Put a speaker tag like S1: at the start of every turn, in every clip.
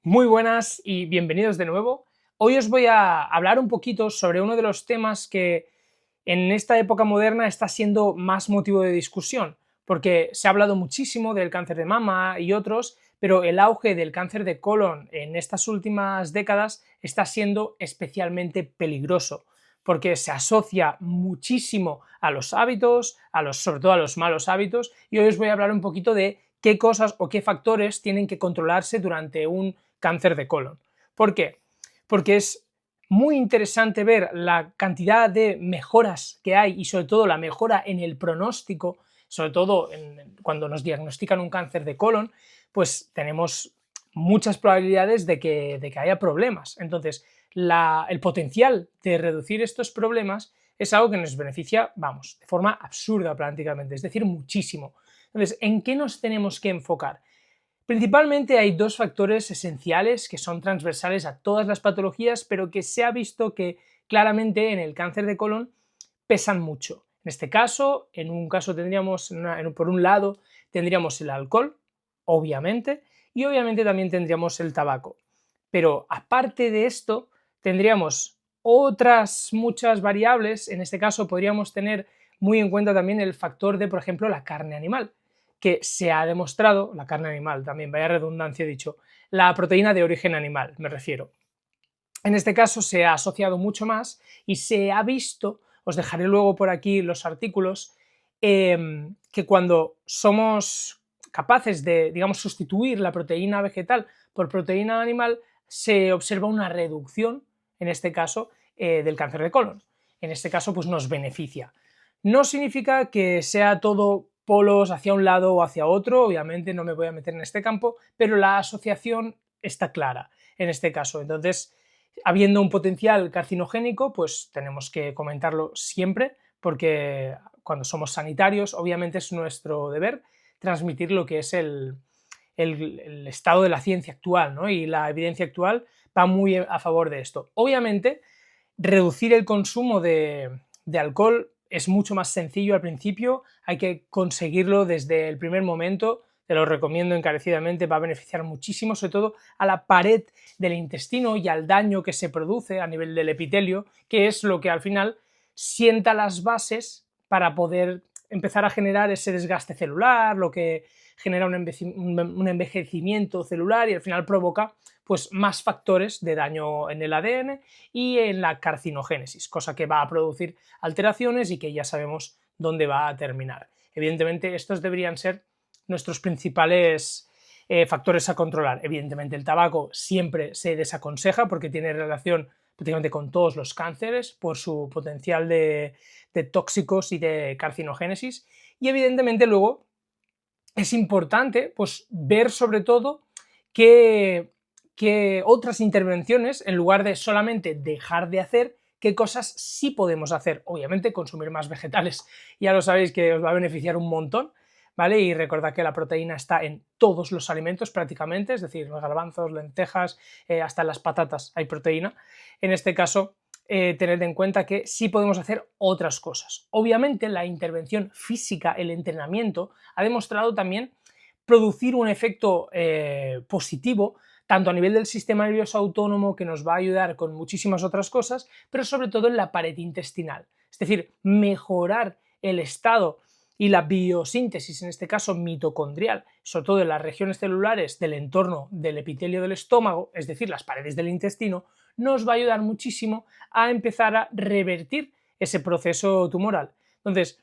S1: Muy buenas y bienvenidos de nuevo. Hoy os voy a hablar un poquito sobre uno de los temas que en esta época moderna está siendo más motivo de discusión, porque se ha hablado muchísimo del cáncer de mama y otros, pero el auge del cáncer de colon en estas últimas décadas está siendo especialmente peligroso, porque se asocia muchísimo a los hábitos, sobre todo a los malos hábitos, y hoy os voy a hablar un poquito de qué cosas o qué factores tienen que controlarse durante un cáncer de colon. ¿Por qué? Porque es muy interesante ver la cantidad de mejoras que hay y sobre todo la mejora en el pronóstico, sobre todo cuando nos diagnostican un cáncer de colon, pues tenemos muchas probabilidades de que haya problemas. Entonces, el potencial de reducir estos problemas es algo que nos beneficia, vamos, de forma absurda prácticamente, es decir, muchísimo. Entonces, ¿en qué nos tenemos que enfocar? Principalmente hay dos factores esenciales que son transversales a todas las patologías, pero que se ha visto que claramente en el cáncer de colon pesan mucho. En este caso, en un caso tendríamos, por un lado, tendríamos el alcohol, obviamente, y obviamente también tendríamos el tabaco. Pero aparte de esto, tendríamos otras muchas variables. En este caso podríamos tener muy en cuenta también el factor de, por ejemplo, la carne animal, que se ha demostrado, la carne animal también, vaya redundancia he dicho, la proteína de origen animal, me refiero. En este caso se ha asociado mucho más y se ha visto, os dejaré luego por aquí los artículos, que cuando somos capaces de, digamos, sustituir la proteína vegetal por proteína animal, se observa una reducción, en este caso, del cáncer de colon. En este caso, pues nos beneficia. No significa que sea todo polos hacia un lado o hacia otro, obviamente no me voy a meter en este campo, pero la asociación está clara en este caso. Entonces, habiendo un potencial carcinogénico, pues tenemos que comentarlo siempre, porque cuando somos sanitarios, obviamente es nuestro deber transmitir lo que es el estado de la ciencia actual, ¿no? Y la evidencia actual va muy a favor de esto. Obviamente, reducir el consumo de alcohol es mucho más sencillo al principio, hay que conseguirlo desde el primer momento, te lo recomiendo encarecidamente, va a beneficiar muchísimo, sobre todo a la pared del intestino y al daño que se produce a nivel del epitelio, que es lo que al final sienta las bases para poder empezar a generar ese desgaste celular, lo que genera un envejecimiento celular y al final provoca pues más factores de daño en el ADN y en la carcinogénesis, cosa que va a producir alteraciones y que ya sabemos dónde va a terminar. Evidentemente, estos deberían ser nuestros principales factores a controlar. Evidentemente, el tabaco siempre se desaconseja porque tiene relación prácticamente con todos los cánceres por su potencial de tóxicos y de carcinogénesis. Y evidentemente luego es importante pues, ver sobre todo que otras intervenciones, en lugar de solamente dejar de hacer, qué cosas sí podemos hacer. Obviamente consumir más vegetales, ya lo sabéis que os va a beneficiar un montón, ¿vale? Y recordad que la proteína está en todos los alimentos prácticamente, es decir, los garbanzos, lentejas, hasta en las patatas hay proteína. En este caso, tened en cuenta que sí podemos hacer otras cosas. Obviamente la intervención física, el entrenamiento, ha demostrado también producir un efecto positivo tanto a nivel del sistema nervioso autónomo, que nos va a ayudar con muchísimas otras cosas, pero sobre todo en la pared intestinal. Es decir, mejorar el estado y la biosíntesis, en este caso mitocondrial, sobre todo en las regiones celulares del entorno del epitelio del estómago, es decir, las paredes del intestino, nos va a ayudar muchísimo a empezar a revertir ese proceso tumoral. Entonces,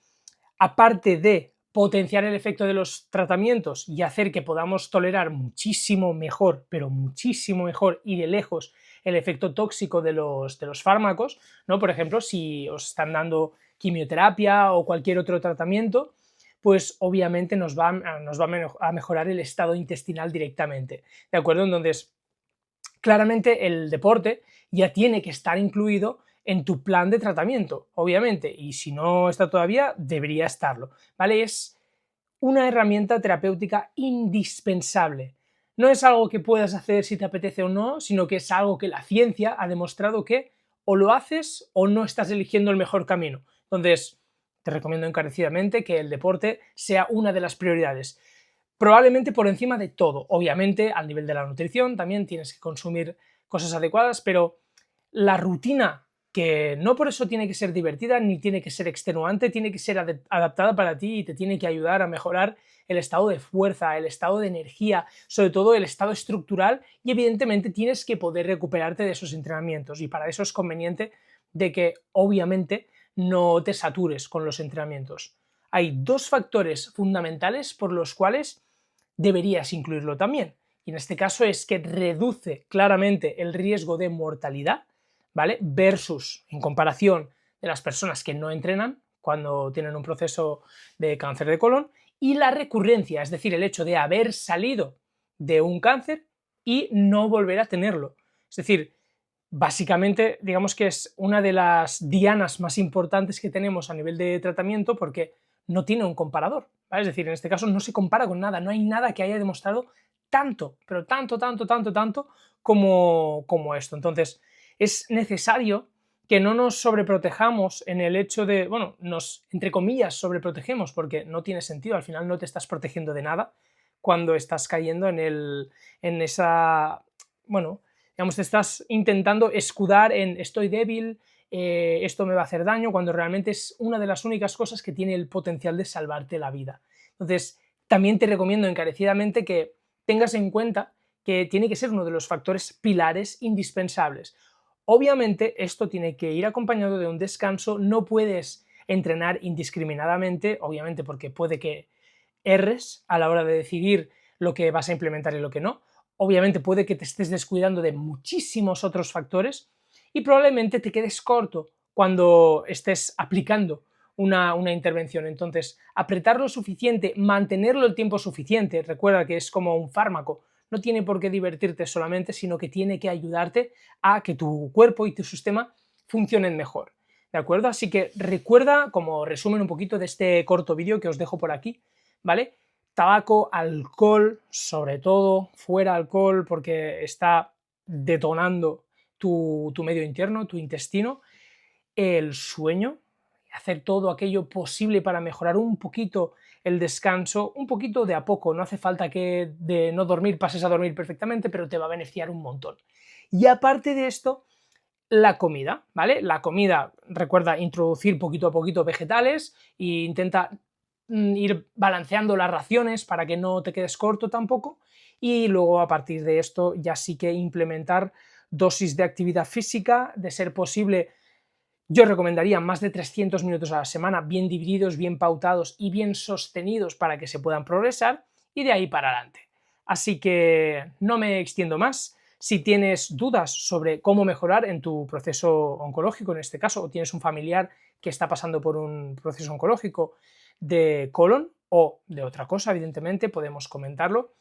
S1: aparte de potenciar el efecto de los tratamientos y hacer que podamos tolerar muchísimo mejor, pero muchísimo mejor y de lejos el efecto tóxico de los fármacos, ¿no? Por ejemplo, si os están dando quimioterapia o cualquier otro tratamiento, pues obviamente nos va a mejorar el estado intestinal directamente, ¿de acuerdo? Entonces, claramente el deporte ya tiene que estar incluido en tu plan de tratamiento, obviamente, y si no está todavía, debería estarlo, ¿vale? Es una herramienta terapéutica indispensable. No es algo que puedas hacer si te apetece o no, sino que es algo que la ciencia ha demostrado que o lo haces o no estás eligiendo el mejor camino. Entonces, te recomiendo encarecidamente que el deporte sea una de las prioridades. probablemente por encima de todo. Obviamente, al nivel de la nutrición también tienes que consumir cosas adecuadas, pero la rutina, que no por eso tiene que ser divertida ni tiene que ser extenuante, tiene que ser adaptada para ti y te tiene que ayudar a mejorar el estado de fuerza, el estado de energía, sobre todo el estado estructural, y evidentemente tienes que poder recuperarte de esos entrenamientos, y para eso es conveniente de que obviamente no te satures con los entrenamientos. Hay dos factores fundamentales por los cuales deberías incluirlo también, y en este caso es que reduce claramente el riesgo de mortalidad, ¿vale? Versus, en comparación de las personas que no entrenan cuando tienen un proceso de cáncer de colon, y la recurrencia, es decir, el hecho de haber salido de un cáncer y no volver a tenerlo. Es decir, básicamente, digamos que es una de las dianas más importantes que tenemos a nivel de tratamiento porque no tiene un comparador, ¿vale? Es decir, en este caso no se compara con nada, no hay nada que haya demostrado tanto, pero tanto como esto. Entonces, es necesario que no nos sobreprotejamos en el hecho de, bueno, nos, entre comillas, sobreprotegemos, porque no tiene sentido, al final no te estás protegiendo de nada cuando estás cayendo en esa, bueno, digamos, te estás intentando escudar en estoy débil, esto me va a hacer daño, cuando realmente es una de las únicas cosas que tiene el potencial de salvarte la vida. Entonces, también te recomiendo encarecidamente que tengas en cuenta que tiene que ser uno de los factores pilares indispensables. Obviamente, esto tiene que ir acompañado de un descanso, no puedes entrenar indiscriminadamente, obviamente porque puede que erres a la hora de decidir lo que vas a implementar y lo que no. Obviamente puede que te estés descuidando de muchísimos otros factores y probablemente te quedes corto cuando estés aplicando una intervención. Entonces, apretar lo suficiente, mantenerlo el tiempo suficiente, recuerda que es como un fármaco, no tiene por qué divertirte solamente, sino que tiene que ayudarte a que tu cuerpo y tu sistema funcionen mejor. ¿De acuerdo? Así que recuerda, como resumen un poquito de este corto vídeo que os dejo por aquí, ¿vale? Tabaco, alcohol, sobre todo, fuera alcohol porque está detonando tu medio interno, tu intestino, el sueño, hacer todo aquello posible para mejorar un poquito el descanso, un poquito de a poco, no hace falta que de no dormir pases a dormir perfectamente, pero te va a beneficiar un montón. Y aparte de esto, la comida, ¿vale? La comida, recuerda introducir poquito a poquito vegetales e intenta ir balanceando las raciones para que no te quedes corto tampoco, y luego a partir de esto ya sí que implementar dosis de actividad física, de ser posible. Yo recomendaría más de 300 minutos a la semana, bien divididos, bien pautados y bien sostenidos para que se puedan progresar, y de ahí para adelante. Así que no me extiendo más. Si tienes dudas sobre cómo mejorar en tu proceso oncológico, en este caso, o tienes un familiar que está pasando por un proceso oncológico de colon o de otra cosa, evidentemente, podemos comentarlo.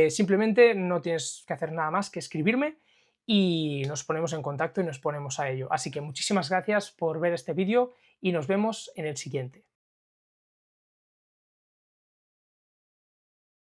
S1: Simplemente no tienes que hacer nada más que escribirme y nos ponemos en contacto y nos ponemos a ello. Así que muchísimas gracias por ver este vídeo y nos vemos en el siguiente.